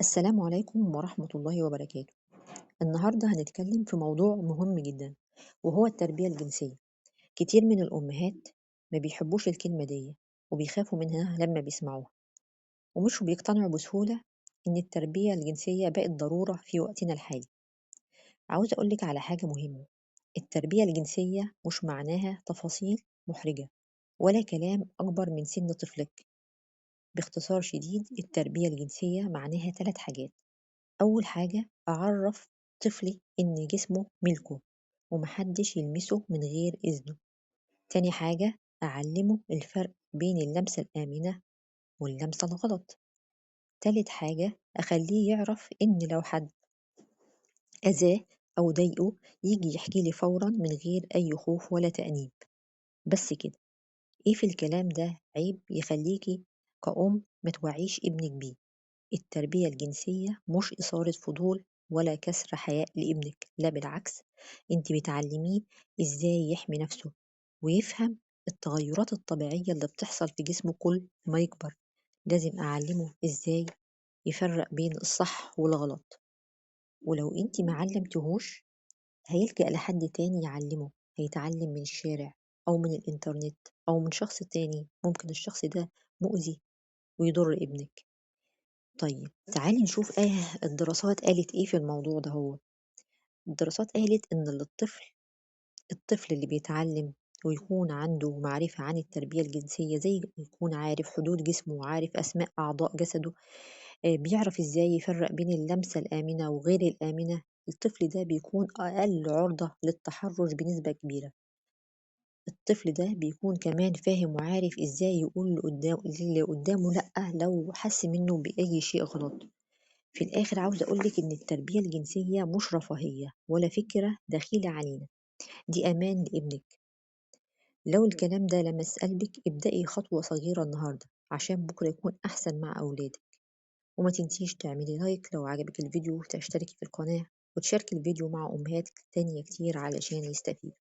السلام عليكم ورحمة الله وبركاته. النهاردة هنتكلم في موضوع مهم جدا، وهو التربية الجنسية. كتير من الأمهات ما بيحبوش الكلمة دي، وبيخافوا منها لما بيسمعوها، ومش بيقتنعوا بسهولة إن التربية الجنسية بقت ضرورة في وقتنا الحالي. عاوز أقولك على حاجة مهمة: التربية الجنسية مش معناها تفاصيل محرجة ولا كلام أكبر من سن طفلك. باختصار شديد، التربية الجنسية معناها 3 حاجات. أول حاجة، أعرف طفلي إن جسمه ملكه ومحدش يلمسه من غير إذنه. تاني حاجة، أعلمه الفرق بين اللمسة الآمنة واللمسة الغلط. تالت حاجة، أخليه يعرف إن لو حد أذاه أو ضايقه يجي يحكي لي فورا من غير أي خوف ولا تأنيب. بس كده. إيه في الكلام ده عيب يخليكي كأم ما توعيش ابنك بيه؟ التربية الجنسية مش إثارة فضول ولا كسر حياء لابنك، لا بالعكس، انت بتعلميه ازاي يحمي نفسه ويفهم التغيرات الطبيعية اللي بتحصل في جسمه كل ما يكبر. لازم أعلمه ازاي يفرق بين الصح والغلط، ولو انت معلمتهوش هيلجأ لحد تاني يعلمه. هيتعلم من الشارع أو من الإنترنت أو من شخص تاني، ممكن الشخص ده مؤذي ويضر ابنك. طيب تعالي نشوف الدراسات قالت ايه في الموضوع ده. هو الدراسات قالت ان الطفل اللي بيتعلم ويكون عنده معرفة عن التربية الجنسية، زي يكون عارف حدود جسمه وعارف أسماء أعضاء جسده، بيعرف إزاي يفرق بين اللمسة الآمنة وغير الآمنة. الطفل ده بيكون أقل عرضة للتحرش بنسبة كبيرة. الطفل ده بيكون كمان فاهم وعارف إزاي يقول اللي قدامه لأ لو حس منه بأي شيء غلط. في الآخر عاوزة أقولك إن التربية الجنسية مش رفاهية ولا فكرة دخيلة علينا، دي أمان لابنك. لو الكلام ده لمس قلبك ابدأي خطوة صغيرة النهاردة عشان بكرة يكون أحسن مع أولادك. وما تنسيش تعملي لايك لو عجبك الفيديو، وتشتركي في القناة وتشاركي الفيديو مع أمهات تانية كتير علشان يستفيدوا.